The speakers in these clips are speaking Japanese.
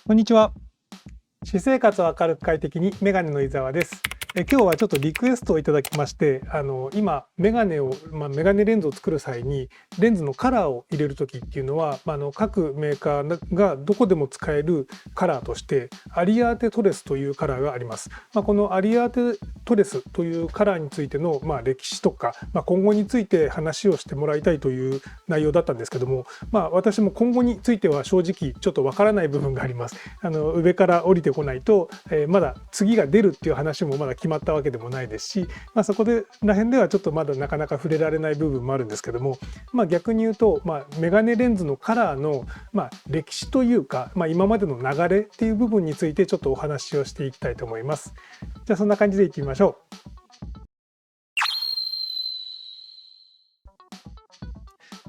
こんにちは。私生活を明るく快適にメガネの伊沢です。今日はちょっとリクエストをいただきまして、今メガネレンズを作る際にレンズのカラーを入れる時っていうのは、各メーカーがどこでも使えるカラーとしてアリアーテトレスというカラーがあります。このアリアーテトレスというカラーについての歴史とか、今後について話をしてもらいたいという内容だったんですけども、私も今後については正直ちょっとわからない部分があります。上から降りてこないと、まだ次が出るっていう話もまだ決まったわけでもないですし、そこでら辺ではちょっとまだなかなか触れられない部分もあるんですけども、逆に言うと、メガネレンズのカラーの、歴史というか、今までの流れっていう部分についてちょっとお話をしていきたいと思います。じゃあそんな感じでいってみましょう。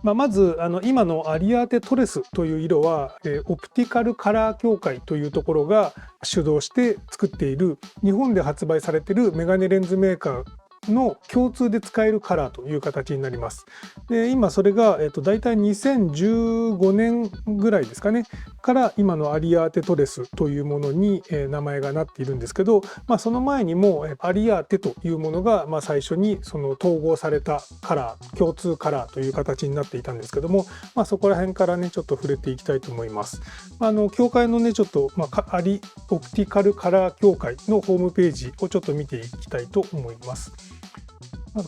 まず今のアリアーテトレスという色は、オプティカルカラー協会というところが主導して作っている、日本で発売されているメガネレンズメーカーの共通で使えるカラーという形になります。で今それが、だいたい2015年ぐらいですかねから今のアリアーテトレスというものに、名前がなっているんですけど、その前にもアリアーテというものが、最初にその統合されたカラー、共通カラーという形になっていたんですけども、そこら辺からねちょっと触れていきたいと思います。協会のねちょっと、オプティカルカラー協会のホームページをちょっと見ていきたいと思います。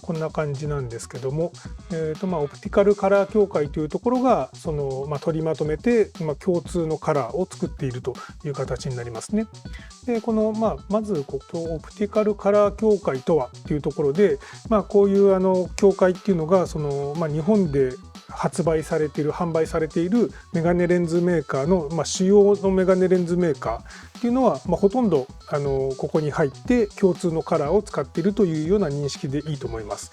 こんな感じなんですけども、オプティカルカラー協会というところがその、取りまとめて、共通のカラーを作っているという形になりますね。でこの、まずオプティカルカラー協会とはというところで、こういう協会っていうのがその、日本で発売されている販売されているメガネレンズメーカーの、主要のメガネレンズメーカーっていうのは、ほとんどここに入って共通のカラーを使っているというような認識でいいと思います。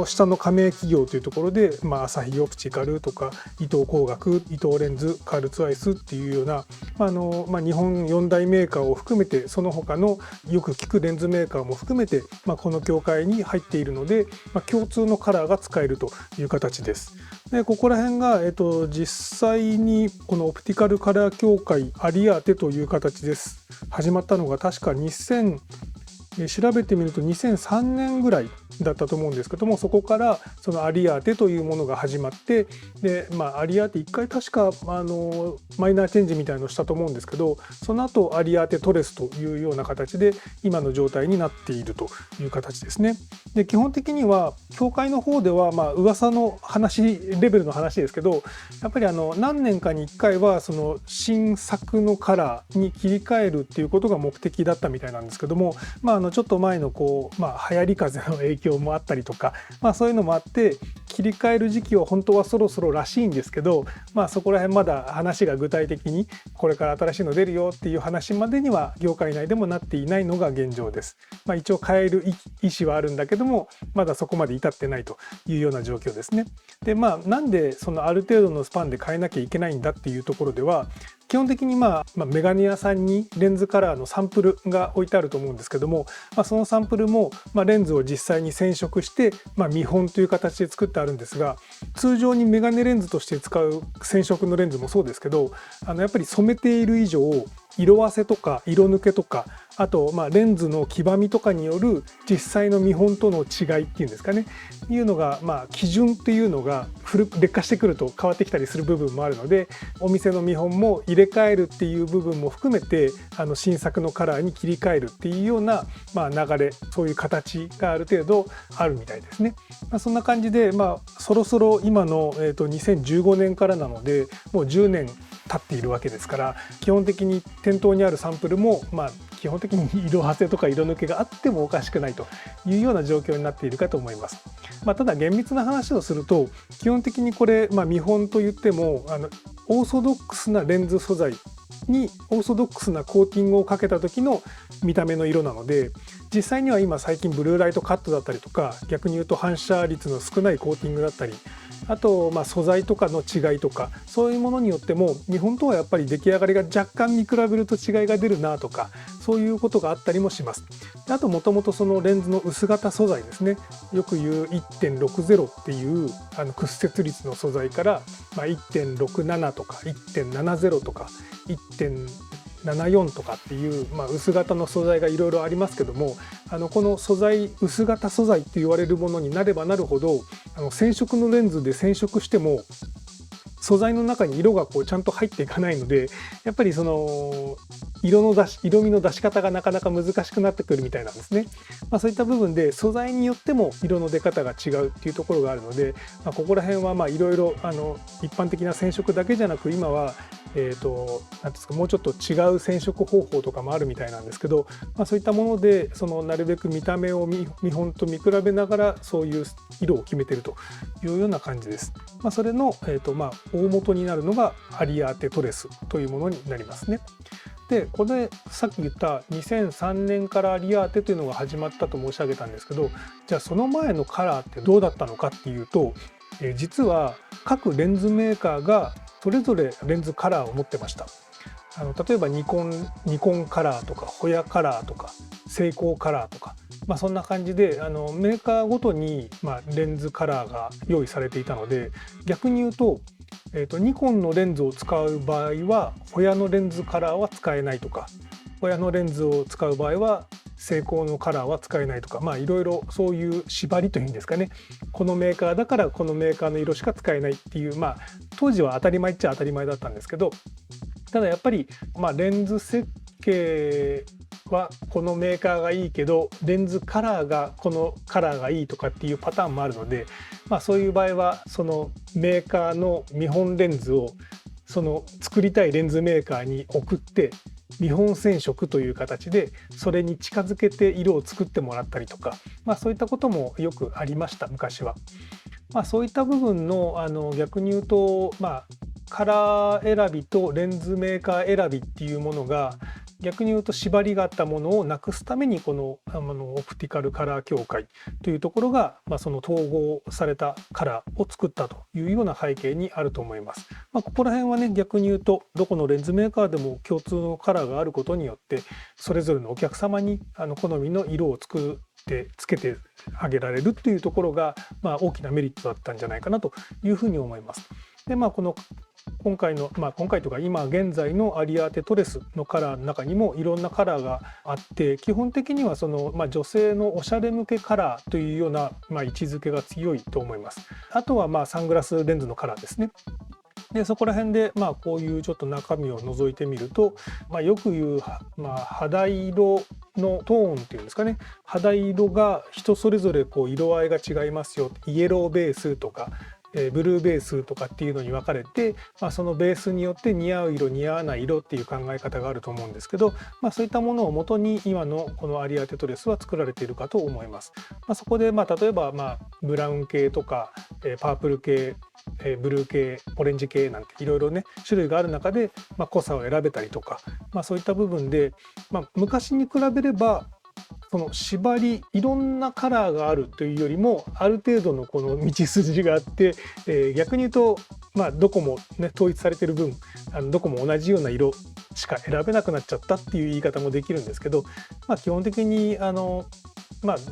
下の加盟企業というところで、アサヒオプティカルとか伊藤工学、伊藤レンズ、カールツアイスっていうような、日本4大メーカーを含めてその他のよく聞くレンズメーカーも含めて、この協会に入っているので、共通のカラーが使えるという形です。でここら辺が、実際にこのオプティカルカラー協会アリアーテという形です始まったのが確か調べてみると2003年ぐらいだったと思うんですけども、そこからそのアリアーテというものが始まって、で、アリアーテ1回確かマイナーチェンジみたいなのをしたと思うんですけど、その後アリアーテトレスというような形で今の状態になっているという形ですね。で基本的には協会の方では噂の話レベルの話ですけど、やっぱり何年かに1回はその新作のカラーに切り替えるっていうことが目的だったみたいなんですけども、ちょっと前の流行り風の影響もあったりとか、そういうのもあって切り替える時期は本当はそろそろらしいんですけど、そこら辺まだ話が具体的にこれから新しいの出るよっていう話までには業界内でもなっていないのが現状です。一応変える意思はあるんだけども、まだそこまで至ってないというような状況ですね。でなんでそのある程度のスパンで変えなきゃいけないんだっていうところでは、基本的にメガネ屋さんにレンズカラーのサンプルが置いてあると思うんですけども、そのサンプルもレンズを実際に染色して、見本という形で作ってあるんですが、通常にメガネレンズとして使う染色のレンズもそうですけど、やっぱり染めている以上色あせとか色抜けとか、あとレンズの黄ばみとかによる実際の見本との違いっていうんですかね、いうのが基準っていうのが劣化してくると変わってきたりする部分もあるので、お店の見本も入れ替えるっていう部分も含めて新作のカラーに切り替えるっていうような流れ、そういう形がある程度あるみたいですね。そんな感じでそろそろ今の2015年からなのでもう10年経っているわけですから、基本的に店頭にあるサンプルも基本的に色あせとか色抜けがあってもおかしくないというような状況になっているかと思います。ただ厳密な話をすると、基本的にこれ、見本といってもオーソドックスなレンズ素材にオーソドックスなコーティングをかけた時の見た目の色なので、実際には今最近ブルーライトカットだったりとか、逆に言うと反射率の少ないコーティングだったり、あと素材とかの違いとか、そういうものによっても見本とはやっぱり出来上がりが若干見比べると違いが出るなとか、そういうことがあったりもします。あともともとそのレンズの薄型素材ですね、よく言う 1.60 っていう屈折率の素材から、1.67 とか 1.70 とか74とかっていう、薄型の素材がいろいろありますけども、この素材、薄型素材って言われるものになればなるほど、染色のレンズで染色しても素材の中に色がちゃんと入っていかないので、やっぱりその色味の出し方がなかなか難しくなってくるみたいなんですね。そういった部分で素材によっても色の出方が違うっていうところがあるので、ここら辺はいろいろ一般的な染色だけじゃなく、今はなんですか、もうちょっと違う染色方法とかもあるみたいなんですけど、そういったものでなるべく見た目を見本と見比べながらそういう色を決めているというような感じです。それの、大元になるのがアリアーテトレスというものになりますね。でこれさっき言った2003年からアリアーテというのが始まったと申し上げたんですけど、じゃあその前のカラーってどうだったのかっていうと、実は各レンズメーカーがそれぞれレンズカラーを持ってました。例えばニコンカラーとかホヤカラーとかセイコーカラーとか、そんな感じでメーカーごとにレンズカラーが用意されていたので、逆に言うとニコンのレンズを使う場合はホヤのレンズカラーは使えないとか、ホヤのレンズを使う場合はセイコーのカラーは使えないとか、いろいろそういう縛りというんですかね、このメーカーだからこのメーカーの色しか使えないっていう、当時は当たり前っちゃ当たり前だったんですけど、ただやっぱり、レンズ設計はこのメーカーがいいけどレンズカラーがこのカラーがいいとかっていうパターンもあるので、そういう場合はそのメーカーの見本レンズをその作りたいレンズメーカーに送って見本染色という形でそれに近づけて色を作ってもらったりとか、そういったこともよくありました昔は。そういった部分の逆に言うと、カラー選びとレンズメーカー選びっていうものが逆に言うと縛りがあったものをなくすためにこのオプティカルカラー協会というところが、その統合されたカラーを作ったというような背景にあると思います。ここら辺はね、逆に言うとどこのレンズメーカーでも共通のカラーがあることによってそれぞれのお客様に好みの色をつけてあげられるというところが、大きなメリットだったんじゃないかなというふうに思います。でこの今回というか今現在のアリアーテトレスのカラーの中にもいろんなカラーがあって、基本的には女性のおしゃれ向けカラーというような位置づけが強いと思います。あとはサングラスレンズのカラーですね。でそこら辺でこういうちょっと中身を覗いてみると、よく言う、肌色のトーンっていうんですかね、肌色が人それぞれ色合いが違いますよ、イエローベースとかブルーベースとかっていうのに分かれて、そのベースによって似合う色似合わない色っていう考え方があると思うんですけど、そういったものをもとに今のこのアリアーテトレスは作られているかと思います。そこで例えばブラウン系とかパープル系ブルー系オレンジ系なんていろいろね種類がある中で、濃さを選べたりとか、そういった部分で、昔に比べればその縛りいろんなカラーがあるというよりもある程度のこの道筋があって、逆に言うと、どこも、統一されている分どこも同じような色しか選べなくなっちゃったっていう言い方もできるんですけど、基本的に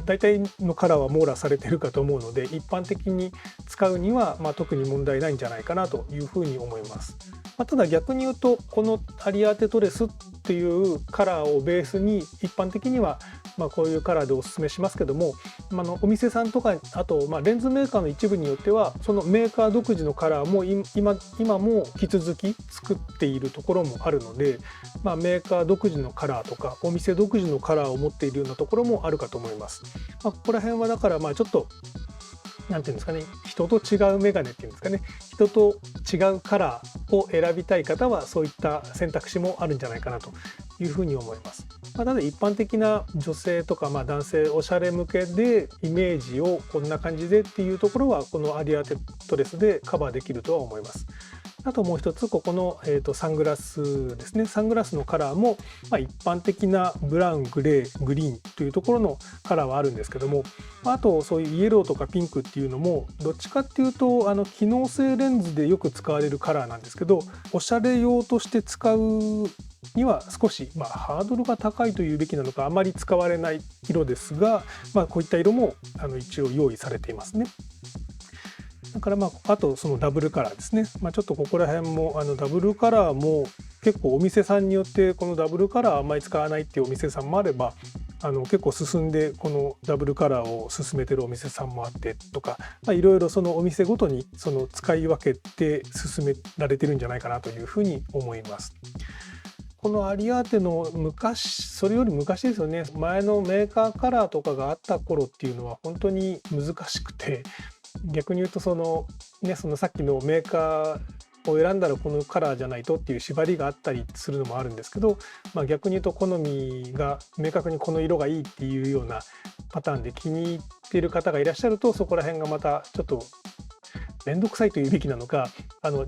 大体のカラーは網羅されているかと思うので一般的に使うには特に問題ないんじゃないかなというふうに思います。ただ逆に言うとこのアリアーテトレスっていうカラーをベースに一般的にはこういうカラーでおすすめしますけども、お店さんとかあとレンズメーカーの一部によってはそのメーカー独自のカラーも今も引き続き作っているところもあるので、メーカー独自のカラーとかお店独自のカラーを持っているようなところもあるかと思います。ここら辺はだからちょっとなんていうんですかね、人と違うメガネっていうんですかね、人と違うカラーを選びたい方はそういった選択肢もあるんじゃないかなというふうに思います。ただ一般的な女性とか男性おしゃれ向けでイメージをこんな感じでっていうところはこのアリアーテトレスでカバーできるとは思います。あともう一つここの、サングラスですね。サングラスのカラーも、一般的なブラウングレーグリーンというところのカラーはあるんですけども、あとそういうイエローとかピンクっていうのもどっちかっていうと機能性レンズでよく使われるカラーなんですけど、おしゃれ用として使うには少し、ハードルが高いというべきなのかあまり使われない色ですが、こういった色も一応用意されていますね。だからあとそのダブルカラーですね。ちょっとここら辺もダブルカラーも結構お店さんによってこのダブルカラーあんまり使わないっていうお店さんもあれば、結構進んでこのダブルカラーを進めてるお店さんもあってとか、いろいろそのお店ごとにその使い分けて進められてるんじゃないかなというふうに思います。このアリアーテのそれより昔ですよね。前のメーカーカラーとかがあった頃っていうのは本当に難しくて、逆に言うとそのさっきのメーカーを選んだらこのカラーじゃないとっていう縛りがあったりするのもあるんですけど、逆に言うと好みが明確にこの色がいいっていうようなパターンで気に入っている方がいらっしゃると、そこら辺がまたちょっと面倒くさいというべきなのか、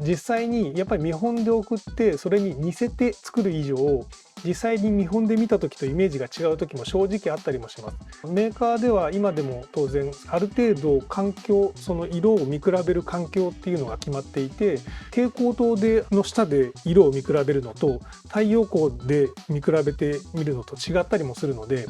実際にやっぱり見本で送ってそれに似せて作る以上、実際に見本で見た時とイメージが違う時も正直あったりもします。メーカーでは今でも当然ある程度環境、その色を見比べる環境っていうのが決まっていて、蛍光灯の下で色を見比べるのと太陽光で見比べてみるのと違ったりもするので、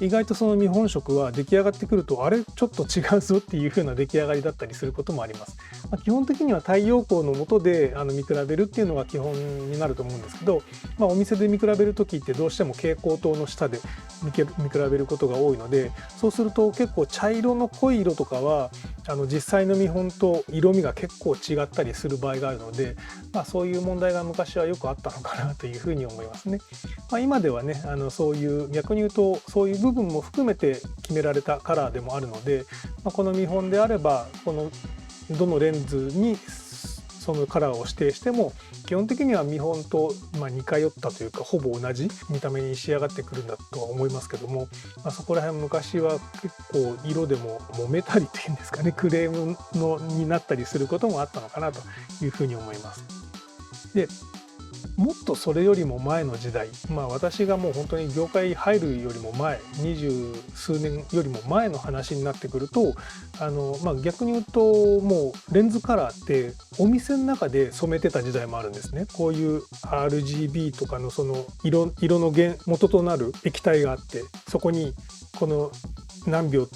意外とその見本色は出来上がってくると、あれちょっと違うぞっていう風な出来上がりだったりすることもあります。基本的には太陽光の下で見比べるっていうのが基本になると思うんですけど、お店で見比べる時ってどうしても蛍光灯の下で見比べることが多いので、そうすると結構茶色の濃い色とかは実際の見本と色味が結構違ったりする場合があるので、そういう問題が昔はよくあったのかなというふうに思いますね。今ではねそういう逆に言うとそういう部分も含めて決められたカラーでもあるので、この見本であればこのどのレンズにそのカラーを指定しても基本的には見本と似通ったというかほぼ同じ見た目に仕上がってくるんだとは思いますけども、そこら辺昔は結構色でも揉めたりというんですかね、クレームになったりすることもあったのかなというふうに思います。でもっとそれよりも前の時代、私がもう本当に業界入るよりも前、20数年よりも前の話になってくると、逆に言うともうレンズカラーってお店の中で染めてた時代もあるんですね。こういう RGB とかのその色の元となる液体があって、そこにこの何秒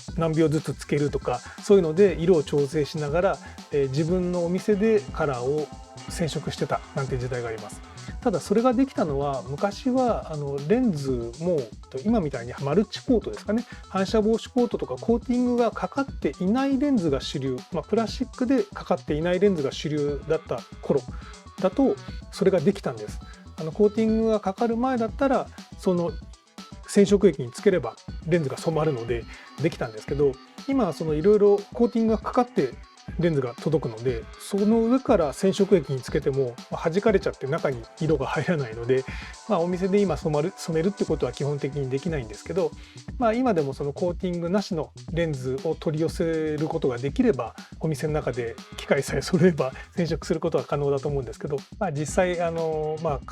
ずつつけるとか、そういうので色を調整しながら、自分のお店でカラーを染色してたなんて時代があります。ただそれができたのは昔はレンズも今みたいにマルチコートですかね、反射防止コートとかコーティングがかかっていないレンズが主流、プラスチックでかかっていないレンズが主流だった頃だとそれができたんです。コーティングがかかる前だったらその染色液につければレンズが染まるのでできたんですけど、今はそのいろいろコーティングがかかってレンズが届くので、その上から染色液につけても弾かれちゃって中に色が入らないので、お店で今染めるってことは基本的にできないんですけど、今でもそのコーティングなしのレンズを取り寄せることができれば、お店の中で機械さえ揃えば染色することは可能だと思うんですけど、実際カ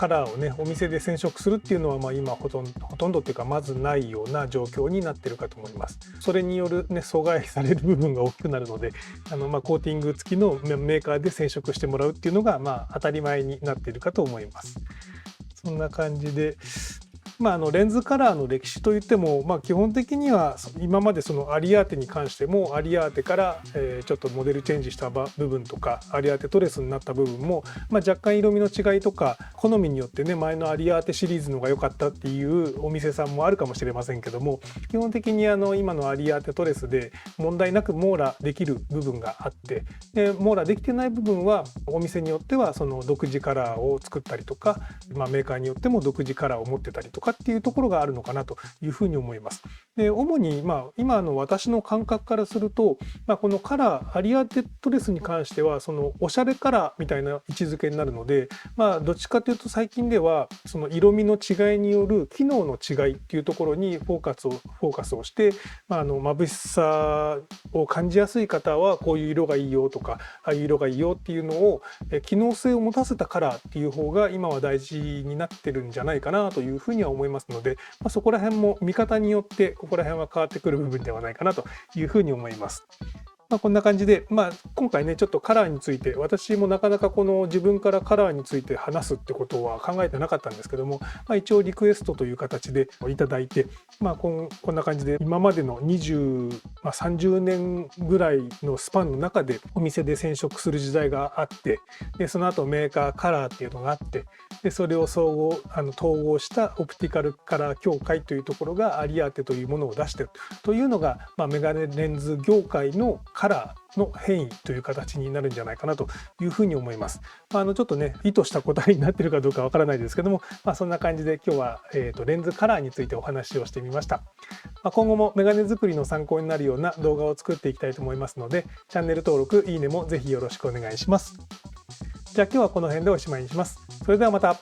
ラーをねお店で染色するっていうのは今ほとんどっていうかまずないような状況になってるかと思います。それによる阻害される部分が大きくなるので、コーティング付きのメーカーで染色してもらうっていうのが当たり前になっているかと思います。そんな感じで、レンズカラーの歴史といっても、基本的には今までそのアリアーテに関してもアリアーテから、ちょっとモデルチェンジした部分とかアリアーテトレスになった部分も、若干色味の違いとか好みによってね、前のアリアーテシリーズのが良かったっていうお店さんもあるかもしれませんけども、基本的に今のアリアーテトレスで問題なく網羅できる部分があって、で網羅できてない部分はお店によってはその独自カラーを作ったりとか、メーカーによっても独自カラーを持ってたりとかっていうところがあるのかなというふうに思います。で主に今の私の感覚からすると、このカラーアリアーテトレスに関してはそのおしゃれカラーみたいな位置づけになるので、どっちかというと最近ではその色味の違いによる機能の違いっていうところにフォーカスをして、眩しさを感じやすい方はこういう色がいいよとかああいう色がいいよっていうのを機能性を持たせたカラーっていう方が今は大事になってるんじゃないかなというふうには思いますので、そこら辺も見方によってここら辺は変わってくる部分ではないかなというふうに思います。こんな感じで、今回ねちょっとカラーについて、私もなかなかこの自分からカラーについて話すってことは考えてなかったんですけども、一応リクエストという形でいただいて、こんな感じで今までの30年ぐらいのスパンの中でお店で染色する時代があって、でその後メーカーカラーっていうのがあって、でそれを統合したオプティカルカラー協会というところがアリアーテというものを出しているというのが、メガネレンズ業界のカラーの変異という形になるんじゃないかなというふうに思います。ちょっとね意図した答えになっているかどうかわからないですけども、そんな感じで今日は、レンズカラーについてお話をしてみました。今後もメガネ作りの参考になるような動画を作っていきたいと思いますので、チャンネル登録、いいねもぜひよろしくお願いします。じゃあ今日はこの辺でおしまいにします。それではまた。